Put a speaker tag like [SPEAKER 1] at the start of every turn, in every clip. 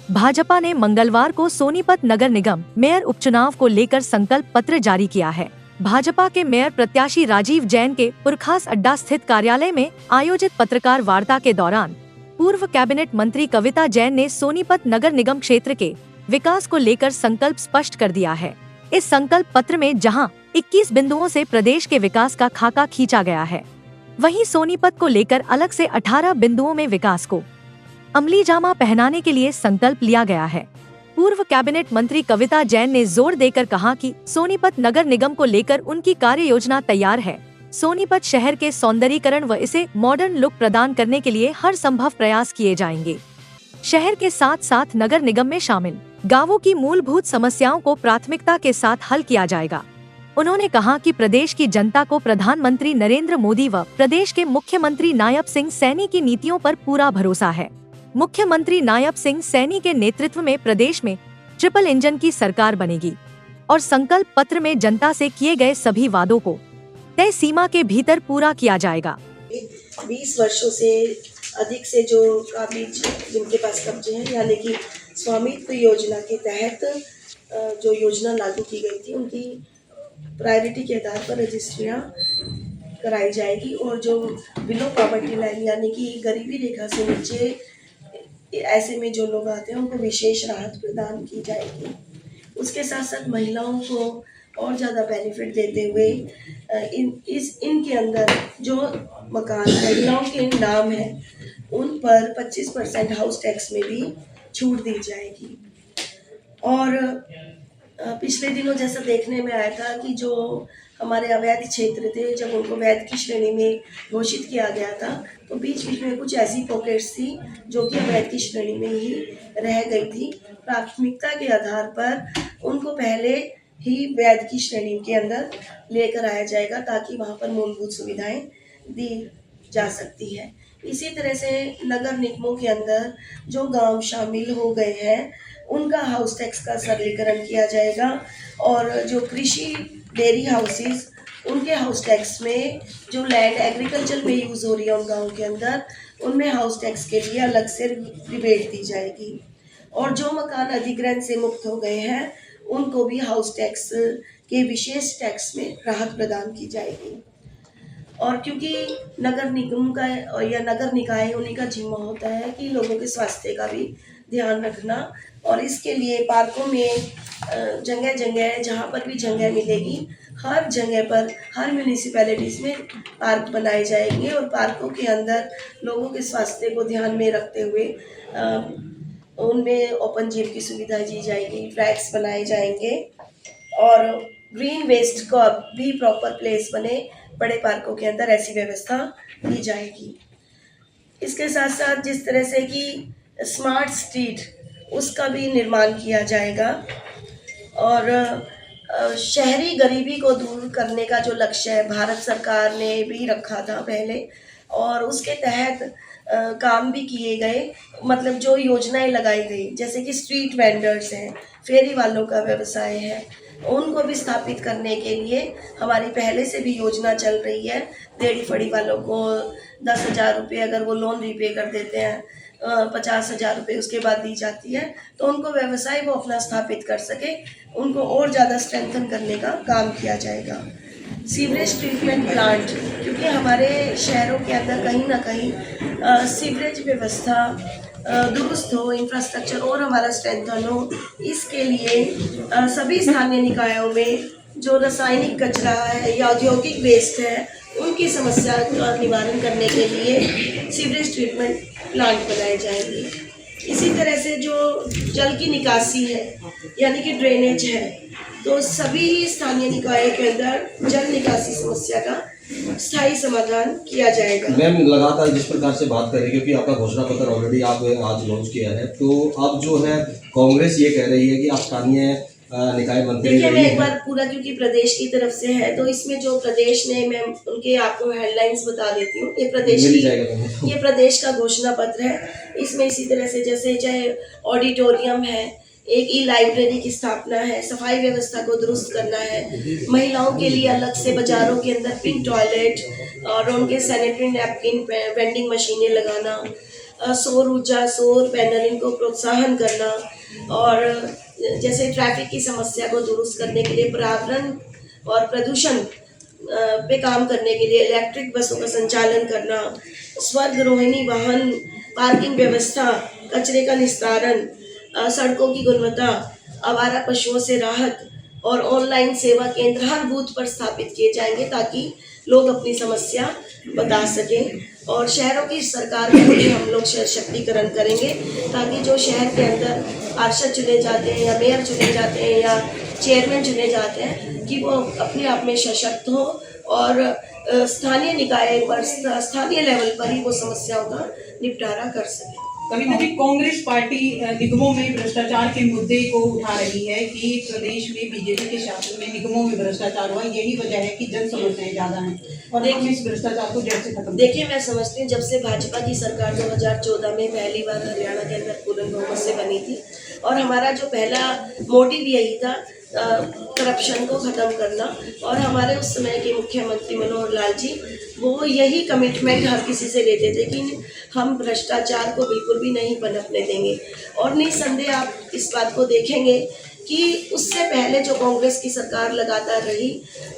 [SPEAKER 1] भाजपा ने मंगलवार को सोनीपत नगर निगम मेयर उपचुनाव को लेकर संकल्प पत्र जारी किया है। भाजपा के मेयर प्रत्याशी राजीव जैन के पुरखास अड्डा स्थित कार्यालय में आयोजित पत्रकार वार्ता के दौरान पूर्व कैबिनेट मंत्री कविता जैन ने सोनीपत नगर निगम क्षेत्र के विकास को लेकर संकल्प स्पष्ट कर दिया है। इस संकल्प पत्र में जहां 21 बिंदुओं से प्रदेश के विकास का खाका खींचा गया है, वहीं सोनीपत को लेकर अलग से 18 बिंदुओं में विकास को अमली जामा पहनाने के लिए संकल्प लिया गया है। पूर्व कैबिनेट मंत्री कविता जैन ने जोर देकर कहा कि सोनीपत नगर निगम को लेकर उनकी कार्य योजना तैयार है। सोनीपत शहर के सौंदर्यीकरण व इसे मॉडर्न लुक प्रदान करने के लिए हर संभव प्रयास किए जाएंगे। शहर के साथ साथ नगर निगम में शामिल गांवों की मूलभूत समस्याओं को प्राथमिकता के साथ हल किया जाएगा। उन्होंने कहा कि प्रदेश की जनता को प्रधानमंत्री नरेंद्र मोदी व प्रदेश के मुख्यमंत्री नायब सिंह सैनी की नीतियों पर पूरा भरोसा है। मुख्यमंत्री नायब सिंह सैनी के नेतृत्व में प्रदेश में ट्रिपल इंजन की सरकार बनेगी और संकल्प पत्र में जनता से किए गए सभी वादों को तय सीमा के भीतर पूरा किया जाएगा।
[SPEAKER 2] 20 वर्षों से अधिक से जो काबिज जिनके पास कब्जे हैं, यानी कि स्वामित्व योजना के तहत जो योजना लागू की गई थी, उनकी प्रायोरिटी के आधार पर रजिस्ट्रियाँ कराई जाएगी और जो बिलो पॉवर्टी लाइन यानी कि गरीबी रेखा से नीचे ऐसे में जो लोग आते हैं उनको विशेष राहत प्रदान की जाएगी। उसके साथ साथ महिलाओं को और ज़्यादा बेनिफिट देते हुए इनके अंदर जो मकान महिलाओं के नाम है उन पर 25% हाउस टैक्स में भी छूट दी जाएगी। और पिछले दिनों जैसा देखने में आया था कि जो हमारे अवैध क्षेत्र थे, जब उनको वैध की श्रेणी में घोषित किया गया था, तो बीच बीच में कुछ ऐसी पॉकेट्स थी जो कि अवैध की श्रेणी में ही रह गई थी। प्राथमिकता के आधार पर उनको पहले ही वैध की श्रेणी के अंदर लेकर आया जाएगा ताकि वहाँ पर मूलभूत सुविधाएं दी जा सकती है। इसी तरह से नगर निगमों के अंदर जो गांव शामिल हो गए हैं उनका हाउस टैक्स का सरलीकरण किया जाएगा और जो कृषि डेयरी हाउसेस उनके हाउस टैक्स में जो लैंड एग्रीकल्चर में यूज़ हो रही है उन गाँव के अंदर, उनमें हाउस टैक्स के लिए अलग से रिबेट दी जाएगी। और जो मकान अधिग्रहण से मुक्त हो गए हैं उनको भी हाउस टैक्स के विशेष टैक्स में राहत प्रदान की जाएगी। और क्योंकि नगर निगम का या नगर निकाय उन्हीं का जिम्मा होता है कि लोगों के स्वास्थ्य का भी ध्यान रखना, और इसके लिए पार्कों में जगह जगह जहाँ पर भी जगह मिलेगी हर जगह पर हर म्यूनिसिपैलिटीज़ में पार्क बनाए जाएंगे और पार्कों के अंदर लोगों के स्वास्थ्य को ध्यान में रखते हुए उनमें ओपन जिम की सुविधा दी जाएगी, ट्रैक्स बनाए जाएंगे और ग्रीन वेस्ट का भी प्रॉपर प्लेस बने बड़े पार्कों के अंदर, ऐसी व्यवस्था की जाएगी। इसके साथ साथ जिस तरह से कि स्मार्ट स्ट्रीट उसका भी निर्माण किया जाएगा और शहरी गरीबी को दूर करने का जो लक्ष्य है भारत सरकार ने भी रखा था पहले, और उसके तहत काम भी किए गए। मतलब जो योजनाएं लगाई गई जैसे कि स्ट्रीट वेंडर्स हैं, फेरी वालों का व्यवसाय है, उनको भी स्थापित करने के लिए हमारी पहले से भी योजना चल रही है। रेहड़ी फड़ी वालों को 10,000 रुपये अगर वो लोन रिपे कर देते हैं, 50,000 रुपये उसके बाद दी जाती है, तो उनको व्यवसाय वो अपना स्थापित कर सके, उनको और ज़्यादा स्ट्रेंथन करने का काम किया जाएगा। सीवरेज ट्रीटमेंट प्लांट, क्योंकि हमारे शहरों के अंदर कहीं ना कहीं सीवरेज व्यवस्था दुरुस्त हो, इंफ्रास्ट्रक्चर और हमारा स्ट्रेंथन हो, इसके लिए सभी स्थानीय निकायों में जो रासायनिक कचरा है या औद्योगिक वेस्ट है उनकी समस्या का निवारण करने के लिए सीवरेज ट्रीटमेंट प्लांट बनाए जाएंगे। इसी तरह से जो जल की निकासी है यानी कि ड्रेनेज है, तो सभी स्थानीय निकाय के अंदर जल निकासी समस्या का स्थायी समाधान किया जाएगा।
[SPEAKER 3] मैम लगातार जिस प्रकार से बात कर रही है, क्योंकि आपका घोषणा पत्र ऑलरेडी आप आज लॉन्च किया है, तो अब जो है कांग्रेस ये कह रही है कि आप स्थानीय निकाय मंत्री।
[SPEAKER 2] देखिए मैं एक बार पूरा, क्योंकि प्रदेश की तरफ से है तो इसमें जो प्रदेश ने, मैं उनके आपको हेडलाइंस बता देती हूँ। ये प्रदेश का घोषणा पत्र है। इसमें इसी तरह से जैसे चाहे ऑडिटोरियम है, एक ई लाइब्रेरी की स्थापना है, सफाई व्यवस्था को दुरुस्त करना है, महिलाओं के लिए अलग से बाजारों के अंदर पिंक टॉयलेट और उनके सैनिटरी नैपकिन वेंडिंग मशीनें लगाना, सौर ऊर्जा, सौर पैनलिंग को प्रोत्साहन करना, और जैसे ट्रैफिक की समस्या को दुरुस्त करने के लिए पर्यावरण और प्रदूषण पे काम करने के लिए इलेक्ट्रिक बसों का संचालन करना, स्वर्गरोहिणी वाहन, पार्किंग व्यवस्था, कचरे का निस्तारण, सड़कों की गुणवत्ता, आवारा पशुओं से राहत और ऑनलाइन सेवा केंद्र हर बूथ पर स्थापित किए जाएंगे ताकि लोग अपनी समस्या बता सकें। और शहरों की सरकार में भी हम लोग सशक्तिकरण करेंगे ताकि जो शहर के अंदर पार्षद चुने जाते हैं या मेयर चुने जाते हैं या चेयरमैन चुने जाते हैं कि वो अपने आप में सशक्त हो और स्थानीय निकाय पर, स्थानीय लेवल पर ही वो समस्याओं का निपटारा कर सके।
[SPEAKER 4] कविता जी, कांग्रेस पार्टी निगमों में भ्रष्टाचार के मुद्दे को उठा रही है कि प्रदेश में बीजेपी के शासन में निगमों में भ्रष्टाचार हुआ, यही वजह है कि जन समस्याएं ज्यादा हैं और हम इस भ्रष्टाचार को जड़ से खत्म।
[SPEAKER 2] देखिए, मैं समझती हूँ जब से भाजपा की सरकार 2014 में पहली बार हरियाणा के अंदर पूर्ण बहुमत से बनी थी और हमारा जो पहला मोटिव यही था करप्शन को ख़त्म करना, और हमारे उस समय के मुख्यमंत्री मनोहर लाल जी वो यही कमिटमेंट हर किसी से लेते थे कि हम भ्रष्टाचार को बिल्कुल भी नहीं पनपने देंगे। और निसंदेह आप इस बात को देखेंगे कि उससे पहले जो कांग्रेस की सरकार लगातार रही,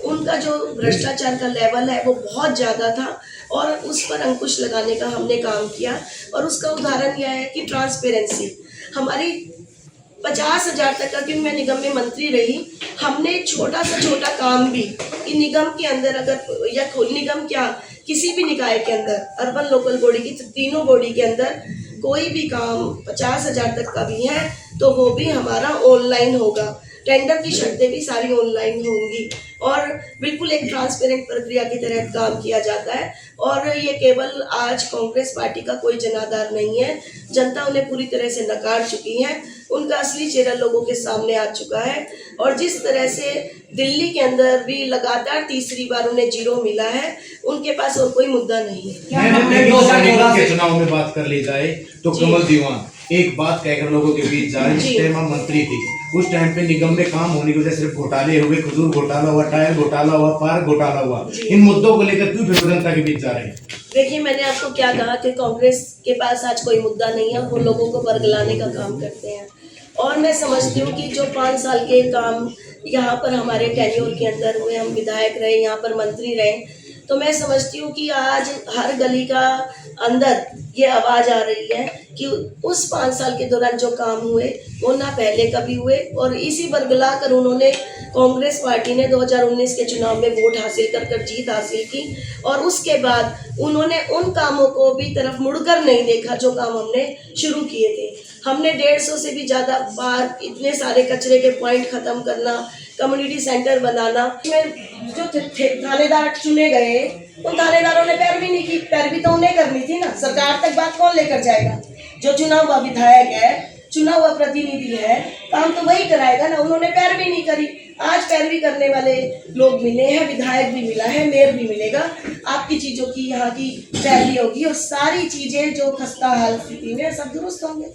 [SPEAKER 2] उनका जो भ्रष्टाचार का लेवल है वो बहुत ज़्यादा था और उस पर अंकुश लगाने का हमने काम किया। और उसका उदाहरण यह है कि ट्रांसपेरेंसी हमारी 50,000 तक का, क्योंकि मैं निगम में मंत्री रही, हमने छोटा से छोटा काम भी कि निगम के अंदर अगर या निगम क्या किसी भी निकाय के अंदर, अर्बन लोकल बॉडी की तीनों बॉडी के अंदर कोई भी काम 50,000 तक का भी है तो वो भी हमारा ऑनलाइन होगा। टेंडर की शर्तें भी सारी ऑनलाइन होंगी और बिल्कुल एक ट्रांसपेरेंट प्रक्रिया के तहत काम किया जाता है। और ये केवल आज कांग्रेस पार्टी का कोई जनाधार नहीं है, जनता उन्हें पूरी तरह से नकार चुकी है, उनका असली चेहरा लोगों के सामने आ चुका है। और जिस तरह से दिल्ली के अंदर भी लगातार तीसरी बार उन्हें जीरो मिला है, उनके पास और कोई मुद्दा नहीं है।
[SPEAKER 5] के चुनाव में बात कर ली जाए तो कमल दीवान एक बात कहकर लोगों के बीच जा रही, जिस टाइम हम मंत्री थी उस टाइम पे निगम में काम होने की वजह सिर्फ घोटाले हुए, खजूर घोटाला हुआ, टायर घोटाला हुआ, पार्क घोटाला हुआ। इन मुद्दों को लेकर क्यों फिर जनता के बीच जा रहे हैं?
[SPEAKER 2] देखिए, मैंने आपको क्या कहा कि कांग्रेस के पास आज कोई मुद्दा नहीं है, वो लोगों को बरगलाने का काम करते हैं। और मैं समझती हूँ कि जो 5 साल के काम यहाँ पर हमारे टेन्योर के अंदर हुए, हम विधायक रहे, यहाँ पर मंत्री रहे, तो मैं समझती हूँ कि आज हर गली का अंदर ये आवाज़ आ रही है कि उस 5 साल के दौरान जो काम हुए वो ना पहले कभी हुए। और इसी बरगला कर उन्होंने, कांग्रेस पार्टी ने 2019 के चुनाव में वोट हासिल कर जीत हासिल की और उसके बाद उन्होंने उन कामों को भी तरफ मुड़कर नहीं देखा जो काम हमने शुरू किए थे। हमने 150 से भी ज़्यादा बार इतने सारे कचरे के पॉइंट ख़त्म करना, कम्युनिटी सेंटर बनाना। जो थानेदार चुने गए उन थानेदारों ने पैरवी नहीं की, पैरवी तो उन्हें करनी थी ना, सरकार तक बात कौन लेकर जाएगा? जो चुना हुआ विधायक है, चुना हुआ प्रतिनिधि है, काम तो वही कराएगा ना, उन्होंने पैरवी नहीं करी। आज पैरवी करने वाले लोग मिले हैं, विधायक भी मिला है, मेयर भी मिलेगा, आपकी चीज़ों की यहाँ की पैरवी होगी और सारी चीज़ें जो खस्ता हाल स्थिति में सब दुरुस्त होंगे।